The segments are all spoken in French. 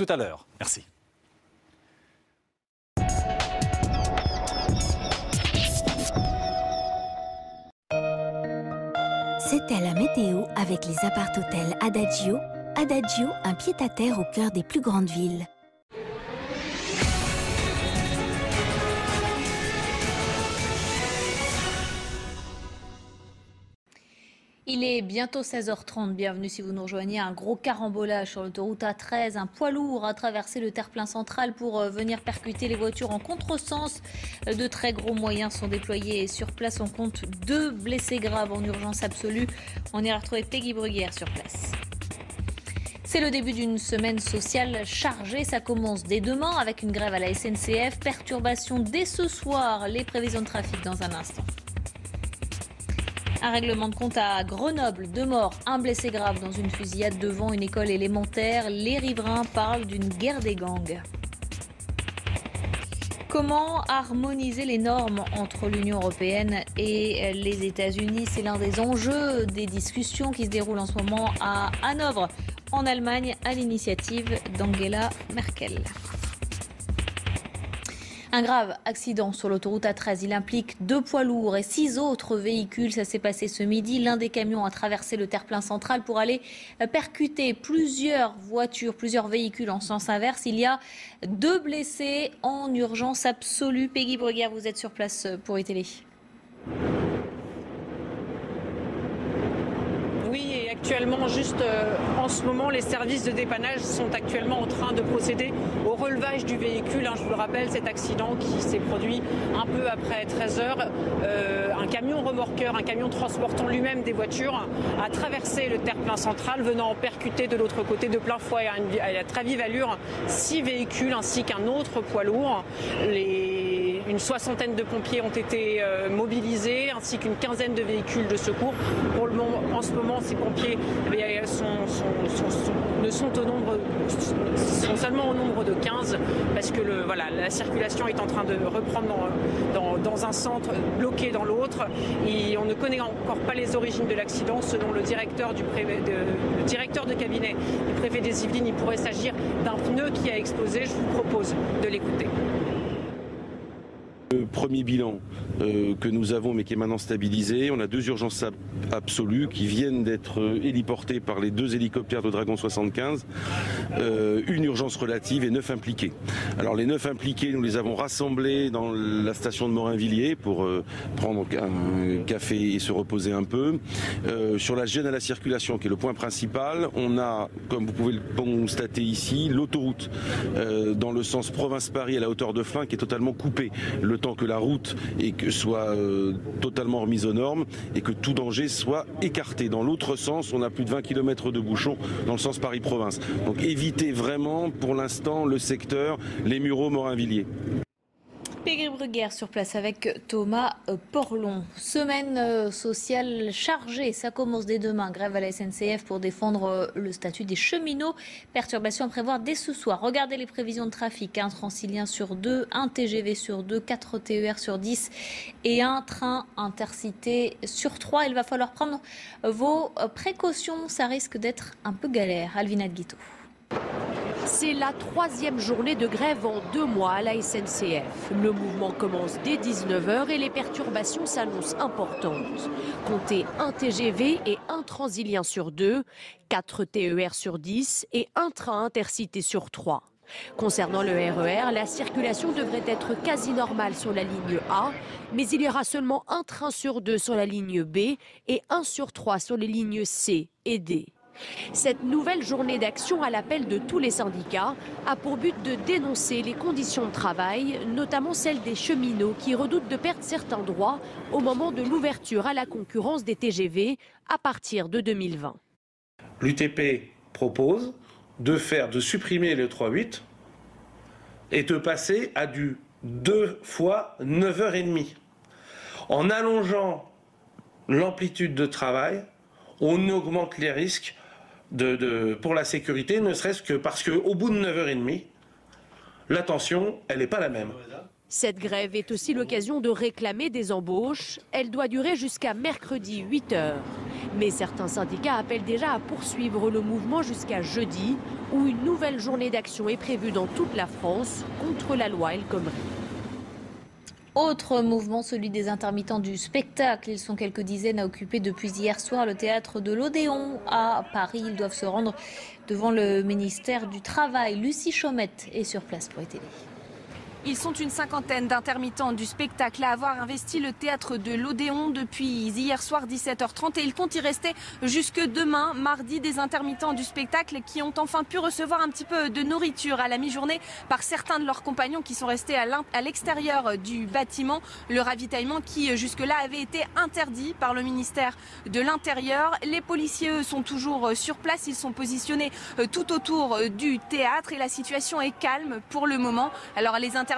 tout à l'heure. Merci. C'était la météo avec les appart-hôtels Adagio. Adagio, un pied-à-terre au cœur des plus grandes villes. Il est bientôt 16h30, bienvenue si vous nous rejoignez. Un gros carambolage sur l'autoroute A13. Un poids lourd a traversé le terre-plein central pour venir percuter les voitures en contresens. De très gros moyens sont déployés et sur place on compte 2 blessés graves en urgence absolue. On ira retrouver Peggy Bruguière sur place. C'est le début d'une semaine sociale chargée. Ça commence dès demain avec une grève à la SNCF. Perturbation dès ce soir. Les prévisions de trafic dans un instant. Un règlement de compte à Grenoble, 2 morts, 1 blessé grave dans une fusillade devant une école élémentaire. Les riverains parlent d'une guerre des gangs. Comment harmoniser les normes entre l'Union européenne et les États-Unis? C'est l'un des enjeux des discussions qui se déroulent en ce moment à Hanovre, en Allemagne, à l'initiative d'Angela Merkel. Un grave accident sur l'autoroute A13. Il implique 2 poids lourds et 6 autres véhicules. Ça s'est passé ce midi. L'un des camions a traversé le terre-plein central pour aller percuter plusieurs voitures, plusieurs véhicules en sens inverse. Il y a 2 blessés en urgence absolue. Peggy Bruguière, vous êtes sur place pour iTélé. Oui, et actuellement, juste en ce moment, les services de dépannage sont actuellement en train de procéder au relevage du véhicule. Je vous le rappelle, cet accident qui s'est produit un peu après 13 h. Un camion remorqueur, un camion transportant lui-même des voitures, a traversé le terre-plein central, venant en percuter de l'autre côté de plein fouet à la très vive allure 6 véhicules ainsi qu'un autre poids lourd. Une 60aine de pompiers ont été mobilisés, ainsi qu'une 15aine de véhicules de secours. En ce moment, ces pompiers sont seulement au nombre de 15, parce que la circulation est en train de reprendre dans un centre, bloqué dans l'autre. Et on ne connaît encore pas les origines de l'accident. Selon le directeur de cabinet du préfet des Yvelines, il pourrait s'agir d'un pneu qui a explosé. Je vous propose de l'écouter. Le premier bilan que nous avons, mais qui est maintenant stabilisé, on a 2 urgences absolues qui viennent d'être héliportées par les 2 hélicoptères de Dragon 75, une urgence relative et 9 impliqués. Alors les 9 impliqués, nous les avons rassemblés dans la station de Morinvilliers pour prendre un café et se reposer un peu. Sur la gêne à la circulation, qui est le point principal, on a, comme vous pouvez le constater ici, l'autoroute dans le sens province-Paris à la hauteur de Flins qui est totalement coupée. Le temps que la route soit totalement remise aux normes et que tout danger soit écarté. Dans l'autre sens, on a plus de 20 km de bouchons dans le sens Paris-Province. Donc évitez vraiment pour l'instant le secteur Les Mureaux-Morinvilliers. Peggy Bruguière sur place avec Thomas Porlon. Semaine sociale chargée, ça commence dès demain. Grève à la SNCF pour défendre le statut des cheminots. Perturbations à prévoir dès ce soir. Regardez les prévisions de trafic. 1 Transilien sur 2, 1 TGV sur 2, 4 TER sur 10 et 1 train intercité sur 3. Il va falloir prendre vos précautions. Ça risque d'être un peu galère. Alvina Guito. C'est la 3e journée de grève en 2 mois à la SNCF. Le mouvement commence dès 19 h et les perturbations s'annoncent importantes. Comptez 1 TGV et 1 Transilien sur 2, 4 TER sur 10 et 1 train intercité sur 3. Concernant le RER, la circulation devrait être quasi normale sur la ligne A, mais il y aura seulement 1 train sur 2 sur la ligne B et 1 sur 3 sur les lignes C et D. Cette nouvelle journée d'action à l'appel de tous les syndicats a pour but de dénoncer les conditions de travail, notamment celles des cheminots qui redoutent de perdre certains droits au moment de l'ouverture à la concurrence des TGV à partir de 2020. L'UTP propose de supprimer le 3-8 et de passer à du 2 fois 9h30. En allongeant l'amplitude de travail, on augmente les risques pour la sécurité, ne serait-ce que parce qu'au bout de 9h30, la tension, elle n'est pas la même. Cette grève est aussi l'occasion de réclamer des embauches. Elle doit durer jusqu'à mercredi 8h. Mais certains syndicats appellent déjà à poursuivre le mouvement jusqu'à jeudi, où une nouvelle journée d'action est prévue dans toute la France contre la loi El Khomri. Autre mouvement, celui des intermittents du spectacle. Ils sont quelques dizaines à occuper depuis hier soir le théâtre de l'Odéon à Paris. Ils doivent se rendre devant le ministère du Travail. Lucie Chaumette est sur place pour ETV. Ils sont une cinquantaine d'intermittents du spectacle à avoir investi le théâtre de l'Odéon depuis hier soir 17h30 et ils comptent y rester jusque demain, mardi, des intermittents du spectacle qui ont enfin pu recevoir un petit peu de nourriture à la mi-journée par certains de leurs compagnons qui sont restés à l'extérieur du bâtiment. Le ravitaillement qui jusque-là avait été interdit par le ministère de l'Intérieur. Les policiers, eux, sont toujours sur place. Ils sont positionnés tout autour du théâtre et la situation est calme pour le moment. Alors les intermittents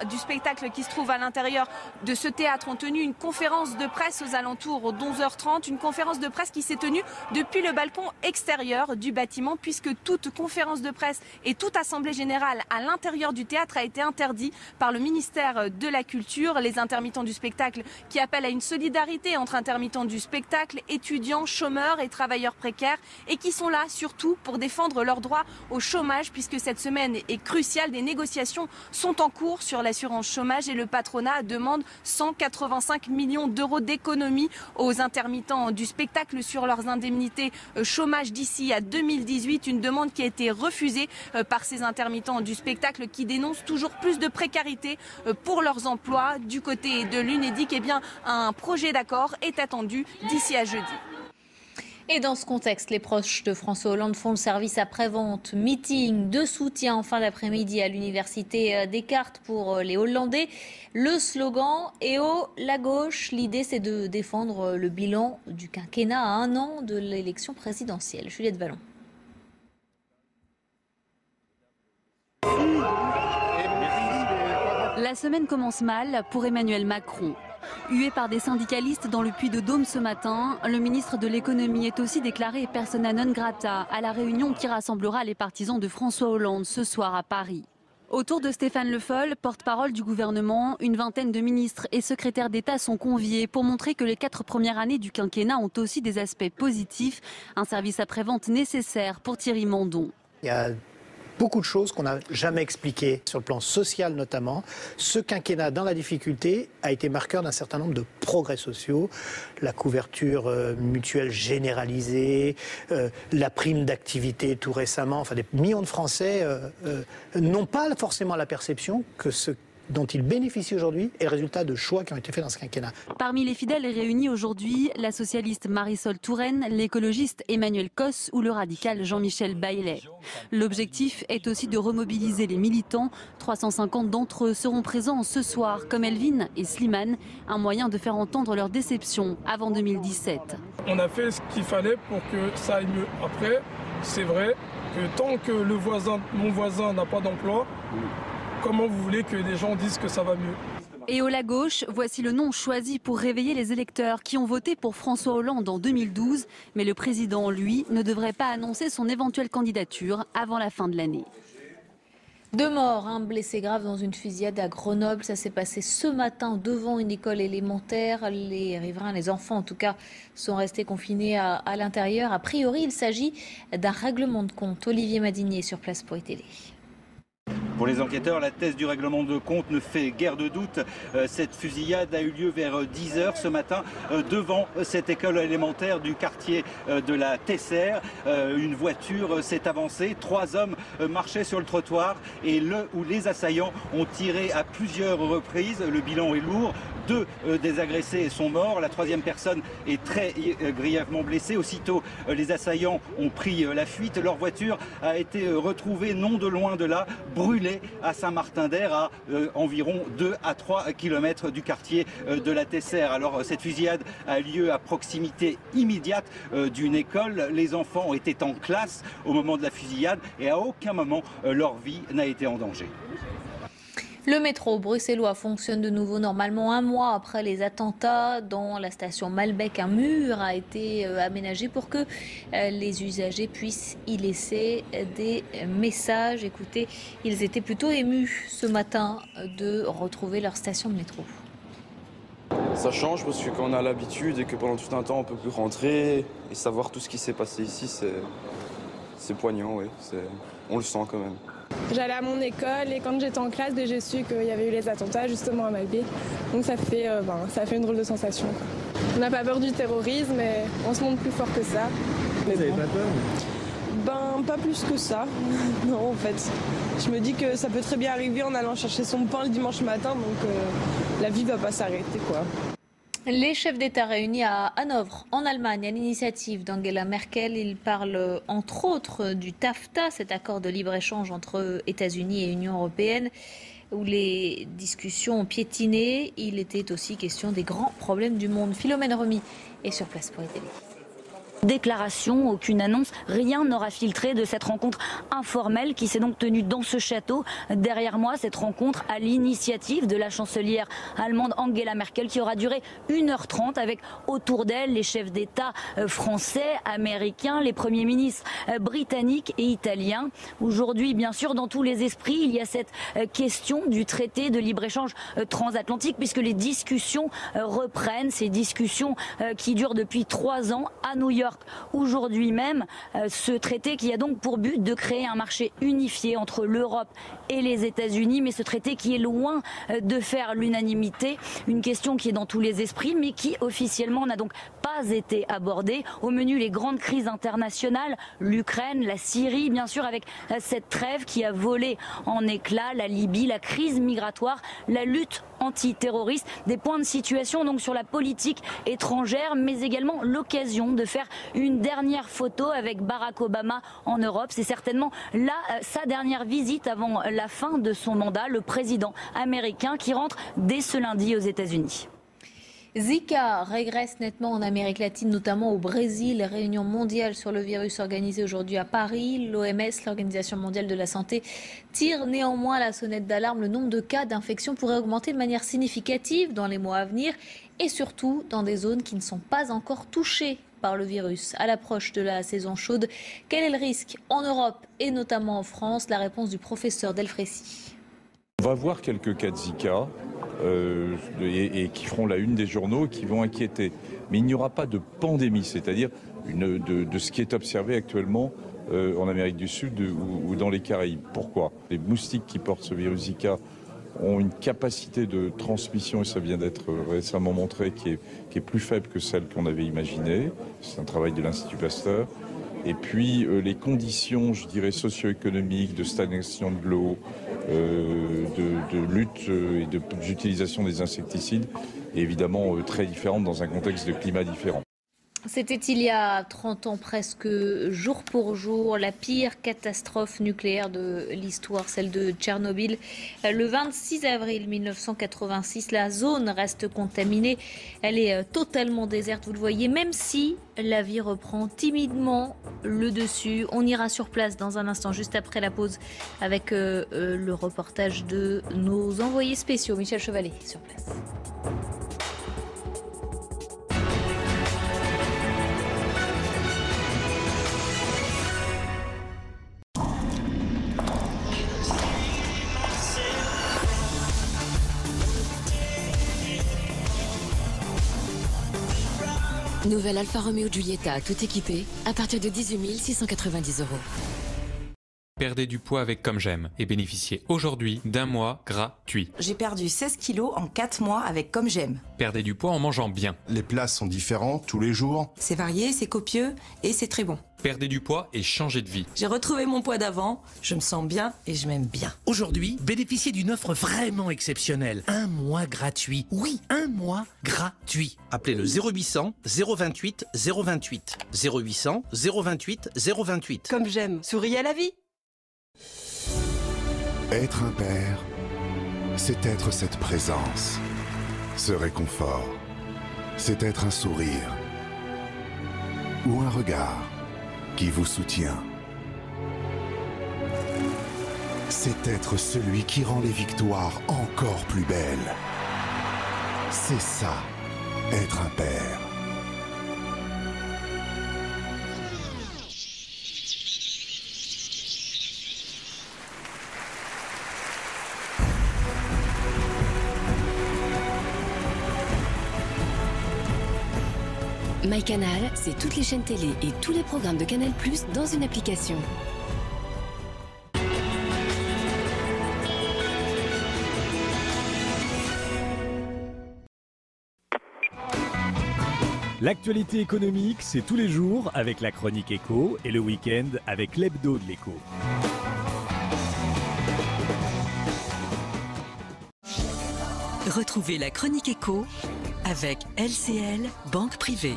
du spectacle qui se trouvent à l'intérieur de ce théâtre ont tenu une conférence de presse aux alentours d'11h30, une conférence de presse qui s'est tenue depuis le balcon extérieur du bâtiment puisque toute conférence de presse et toute assemblée générale à l'intérieur du théâtre a été interdite par le ministère de la Culture. Les intermittents du spectacle qui appellent à une solidarité entre intermittents du spectacle, étudiants, chômeurs et travailleurs précaires et qui sont là surtout pour défendre leurs droits au chômage puisque cette semaine est cruciale. Des négociations sont en cours sur l'assurance chômage et le patronat demande 185 millions d'euros d'économies aux intermittents du spectacle sur leurs indemnités chômage d'ici à 2018. Une demande qui a été refusée par ces intermittents du spectacle qui dénoncent toujours plus de précarité pour leurs emplois. Du côté de l'Unédic, eh bien, un projet d'accord est attendu d'ici à jeudi. Et dans ce contexte, les proches de François Hollande font le service après-vente, meeting de soutien en fin d'après-midi à l'université Descartes pour les Hollandais. Le slogan « Et oh, la gauche », l'idée c'est de défendre le bilan du quinquennat à 1 an de l'élection présidentielle. Juliette Vallon. La semaine commence mal pour Emmanuel Macron. Hué par des syndicalistes dans le Puy-de-Dôme ce matin, le ministre de l'économie est aussi déclaré persona non grata à la réunion qui rassemblera les partisans de François Hollande ce soir à Paris. Autour de Stéphane Le Foll, porte-parole du gouvernement, une vingtaine de ministres et secrétaires d'État sont conviés pour montrer que les 4 premières années du quinquennat ont aussi des aspects positifs, un service après-vente nécessaire pour Thierry Mandon. Il y a beaucoup de choses qu'on n'a jamais expliquées, sur le plan social notamment. Ce quinquennat dans la difficulté a été marqueur d'un certain nombre de progrès sociaux. La couverture mutuelle généralisée, la prime d'activité tout récemment. Enfin, des millions de Français n'ont pas forcément la perception que ce dont ils bénéficient aujourd'hui est le résultat de choix qui ont été faits dans ce quinquennat. Parmi les fidèles réunis aujourd'hui, la socialiste Marisol Touraine, l'écologiste Emmanuel Cos ou le radical Jean-Michel Baillet. L'objectif est aussi de remobiliser les militants. 350 d'entre eux seront présents ce soir, comme Elvin et Slimane, un moyen de faire entendre leur déception avant 2017. On a fait ce qu'il fallait pour que ça aille mieux. Après, c'est vrai que tant que mon voisin n'a pas d'emploi, comment vous voulez que les gens disent que ça va mieux? Et au la gauche, voici le nom choisi pour réveiller les électeurs qui ont voté pour François Hollande en 2012. Mais le président, lui, ne devrait pas annoncer son éventuelle candidature avant la fin de l'année. 2 morts, un blessé grave dans une fusillade à Grenoble. Ça s'est passé ce matin devant une école élémentaire. Les riverains, les enfants en tout cas, sont restés confinés à l'intérieur. A priori, il s'agit d'un règlement de compte. Olivier Madinier sur place pour ETV. Pour les enquêteurs, la thèse du règlement de compte ne fait guère de doute. Cette fusillade a eu lieu vers 10h ce matin devant cette école élémentaire du quartier de la Tessère. Une voiture s'est avancée, 3 hommes marchaient sur le trottoir et les assaillants ont tiré à plusieurs reprises. Le bilan est lourd. 2 des agressés sont morts. La 3e personne est très grièvement blessée. Aussitôt, les assaillants ont pris la fuite. Leur voiture a été retrouvée non de loin de là, brûlée à Saint-Martin-d'Air, à environ 2 à 3 km du quartier de la Tessère. Alors cette fusillade a lieu à proximité immédiate d'une école. Les enfants étaient en classe au moment de la fusillade et à aucun moment leur vie n'a été en danger. Le métro bruxellois fonctionne de nouveau normalement un mois après les attentats. Dans la station Malbec, un mur a été aménagé pour que les usagers puissent y laisser des messages. Écoutez, ils étaient plutôt émus ce matin de retrouver leur station de métro. Ça change parce que quand on a l'habitude et que pendant tout un temps on peut plus rentrer et savoir tout ce qui s'est passé ici, c'est poignant, oui. On le sent quand même. J'allais à mon école et quand j'étais en classe, j'ai su qu'il y avait eu les attentats justement à Malbec. Donc ça fait une drôle de sensation. On n'a pas peur du terrorisme, mais on se montre plus fort que ça. Vous n'avez pas peur? Pas plus que ça. Non, en fait. Je me dis que ça peut très bien arriver en allant chercher son pain le dimanche matin, donc la vie va pas s'arrêter, quoi. Les chefs d'État réunis à Hanovre, en Allemagne, à l'initiative d'Angela Merkel, ils parlent entre autres du TAFTA, cet accord de libre-échange entre États-Unis et Union européenne, où les discussions ont piétiné. Il était aussi question des grands problèmes du monde. Philomène Remy est sur place pour télé. Déclaration, aucune annonce, rien n'aura filtré de cette rencontre informelle qui s'est donc tenue dans ce château. Derrière moi, cette rencontre à l'initiative de la chancelière allemande Angela Merkel qui aura duré 1h30 avec autour d'elle les chefs d'État français, américains, les premiers ministres britanniques et italiens. Aujourd'hui, bien sûr, dans tous les esprits, il y a cette question du traité de libre-échange transatlantique puisque les discussions reprennent, ces discussions qui durent depuis 3 ans à New York. Aujourd'hui même, ce traité qui a donc pour but de créer un marché unifié entre l'Europe et les États-Unis, mais ce traité qui est loin de faire l'unanimité, une question qui est dans tous les esprits, mais qui officiellement n'a donc pas été abordée. Au menu, les grandes crises internationales, l'Ukraine, la Syrie, bien sûr, avec cette trêve qui a volé en éclats, la Libye, la crise migratoire, la lutte antiterroriste, des points de situation donc sur la politique étrangère, mais également l'occasion de faire une dernière photo avec Barack Obama en Europe. C'est certainement là sa dernière visite avant la fin de son mandat, le président américain qui rentre dès ce lundi aux États-Unis. Zika régresse nettement en Amérique latine, notamment au Brésil. Réunion mondiale sur le virus organisée aujourd'hui à Paris. L'OMS, l'Organisation mondiale de la santé, tire néanmoins la sonnette d'alarme. Le nombre de cas d'infection pourrait augmenter de manière significative dans les mois à venir et surtout dans des zones qui ne sont pas encore touchées par le virus. À l'approche de la saison chaude, quel est le risque en Europe et notamment en France? La réponse du professeur Delfrécy. On va voir quelques cas de Zika et qui feront la une des journaux et qui vont inquiéter. Mais il n'y aura pas de pandémie, c'est-à-dire de ce qui est observé actuellement en Amérique du Sud ou dans les Caraïbes. Pourquoi? Les moustiques qui portent ce virus Zika ont une capacité de transmission, et ça vient d'être récemment montré, qui est plus faible que celle qu'on avait imaginée. C'est un travail de l'Institut Pasteur. Et puis les conditions, je dirais, socio-économiques, de stagnation de l'eau, de lutte et d'utilisation des insecticides, est évidemment très différentes dans un contexte de climat différent. C'était il y a 30 ans presque, jour pour jour, la pire catastrophe nucléaire de l'histoire, celle de Tchernobyl. Le 26 avril 1986, la zone reste contaminée. Elle est totalement déserte, vous le voyez, même si la vie reprend timidement le dessus. On ira sur place dans un instant, juste après la pause, avec le reportage de nos envoyés spéciaux. Michel Chevalet sur place. Nouvelle Alfa Romeo Giulietta, tout équipé, à partir de 18 690 €. Perdez du poids avec Comme J'aime et bénéficiez aujourd'hui d'un mois gratuit. J'ai perdu 16 kilos en 4 mois avec Comme J'aime. Perdez du poids en mangeant bien. Les plats sont différents tous les jours. C'est varié, c'est copieux et c'est très bon. Perdez du poids et changez de vie. J'ai retrouvé mon poids d'avant, je me sens bien et je m'aime bien. Aujourd'hui, bénéficiez d'une offre vraiment exceptionnelle. Un mois gratuit. Oui, un mois gratuit. Appelez le 0800 028 028. 0800 028 028. Comme J'aime, souriez à la vie. Être un père, c'est être cette présence, ce réconfort, c'est être un sourire ou un regard qui vous soutient. c'est être celui qui rend les victoires encore plus belles. C'est ça, être un père. MyCanal, c'est toutes les chaînes télé et tous les programmes de Canal+ dans une application. L'actualité économique, c'est tous les jours avec la chronique éco et le week-end avec l'hebdo de l'écho. Retrouvez la chronique éco avec LCL Banque Privée.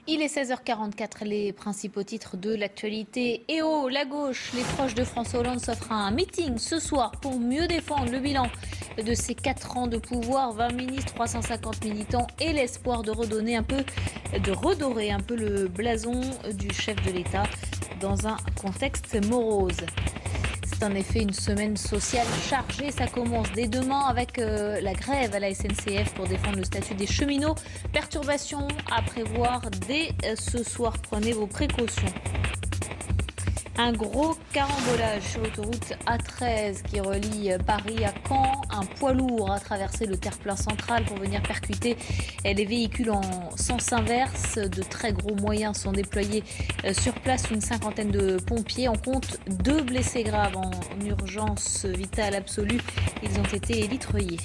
Il est 16h44, les principaux titres de l'actualité. Et oh, la gauche, les proches de François Hollande s'offrent un meeting ce soir pour mieux défendre le bilan de ses 4 ans de pouvoir. 20 ministres, 350 militants et l'espoir de redorer un peu le blason du chef de l'État dans un contexte morose. C'est en effet une semaine sociale chargée. Ça commence dès demain avec la grève à la SNCF pour défendre le statut des cheminots. Perturbations à prévoir dès ce soir. Prenez vos précautions. Un gros carambolage sur l'autoroute A13 qui relie Paris à Caen. Un poids lourd a traversé le terre-plein central pour venir percuter les véhicules en sens inverse. De très gros moyens sont déployés sur place, une cinquantaine de pompiers. On compte 2 blessés graves en urgence vitale absolue. Ils ont été élitreillés.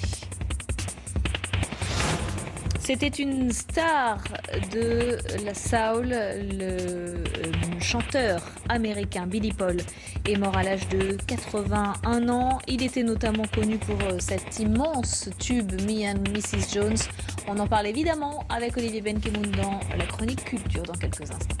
C'était une star de la soul, le chanteur américain Billy Paul est mort à l'âge de 81 ans. Il était notamment connu pour cet immense tube Me and Mrs. Jones. On en parle évidemment avec Olivier Benkemoun dans la chronique culture dans quelques instants.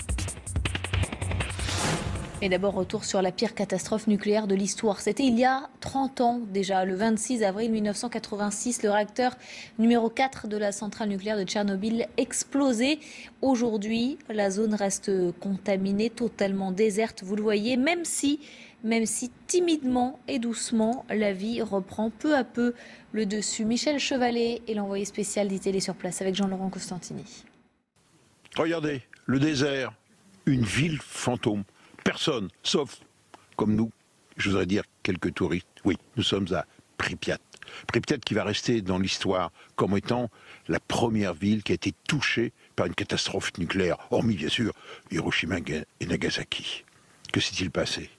Et d'abord, retour sur la pire catastrophe nucléaire de l'histoire. C'était il y a 30 ans déjà, le 26 avril 1986, le réacteur numéro 4 de la centrale nucléaire de Tchernobyl explosé. Aujourd'hui, la zone reste contaminée, totalement déserte, vous le voyez, même si timidement et doucement, la vie reprend peu à peu le dessus. Michel Chevalet est l'envoyé spécial d'ITélé sur place avec Jean-Laurent Costantini. Regardez, le désert, une ville fantôme. Personne, sauf, comme nous, je voudrais dire quelques touristes. Oui, nous sommes à Pripyat. Pripyat qui va rester dans l'histoire comme étant la première ville qui a été touchée par une catastrophe nucléaire, hormis bien sûr Hiroshima et Nagasaki. Que s'est-il passé?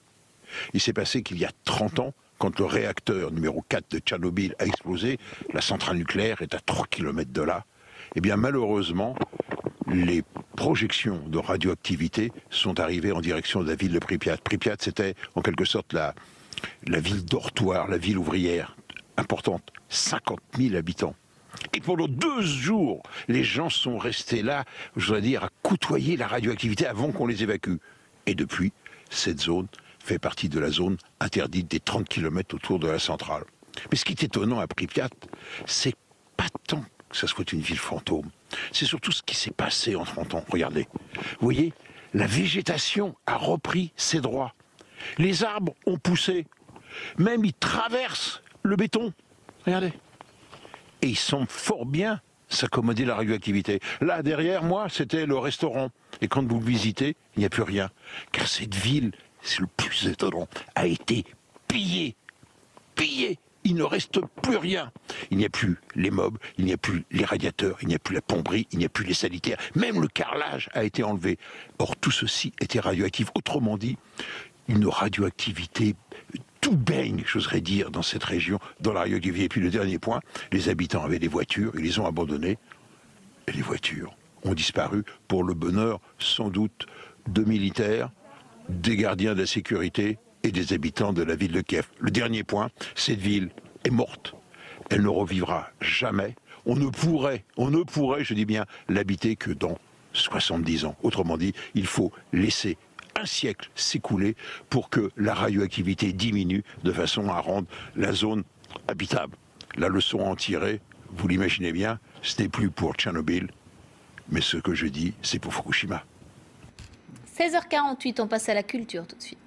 Il s'est passé qu'il y a 30 ans, quand le réacteur numéro 4 de Tchernobyl a explosé, la centrale nucléaire est à 3 km de là. Eh bien malheureusement, les projections de radioactivité sont arrivées en direction de la ville de Pripyat. Pripyat, c'était en quelque sorte la ville dortoir, la ville ouvrière importante, 50 000 habitants. Et pendant 2 jours, les gens sont restés là, je voudrais dire, à côtoyer la radioactivité avant qu'on les évacue. Et depuis, cette zone fait partie de la zone interdite des 30 km autour de la centrale. Mais ce qui est étonnant à Pripyat, c'est pas tant que ça soit une ville fantôme. C'est surtout ce qui s'est passé en 30 ans. Regardez. Vous voyez, la végétation a repris ses droits. Les arbres ont poussé. Même ils traversent le béton. Regardez. Et ils semblent fort bien s'accommoder de la radioactivité. Là, derrière moi, c'était le restaurant. Et quand vous le visitez, il n'y a plus rien. Car cette ville, c'est le plus étonnant, a été pillée. Pillée. Il ne reste plus rien. Il n'y a plus les meubles, il n'y a plus les radiateurs, il n'y a plus la plomberie, il n'y a plus les sanitaires. Même le carrelage a été enlevé. Or, tout ceci était radioactif. Autrement dit, une radioactivité, tout baigne, j'oserais dire, dans cette région, dans la radioactivité. Et puis le dernier point, les habitants avaient des voitures, ils les ont abandonnées. Et les voitures ont disparu pour le bonheur, sans doute, de militaires, des gardiens de la sécurité, et des habitants de la ville de Kiev. Le dernier point, cette ville est morte. Elle ne revivra jamais. On ne pourrait, je dis bien, l'habiter que dans 70 ans. Autrement dit, il faut laisser un siècle s'écouler pour que la radioactivité diminue de façon à rendre la zone habitable. La leçon à en tirer, vous l'imaginez bien, ce n'est plus pour Tchernobyl, mais ce que je dis, c'est pour Fukushima. 16h48, on passe à la culture tout de suite.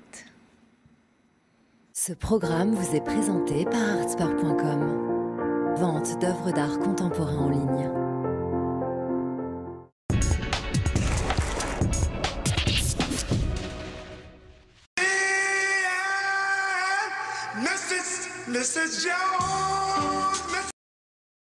Ce programme vous est présenté par artsport.com. Vente d'œuvres d'art contemporain en ligne.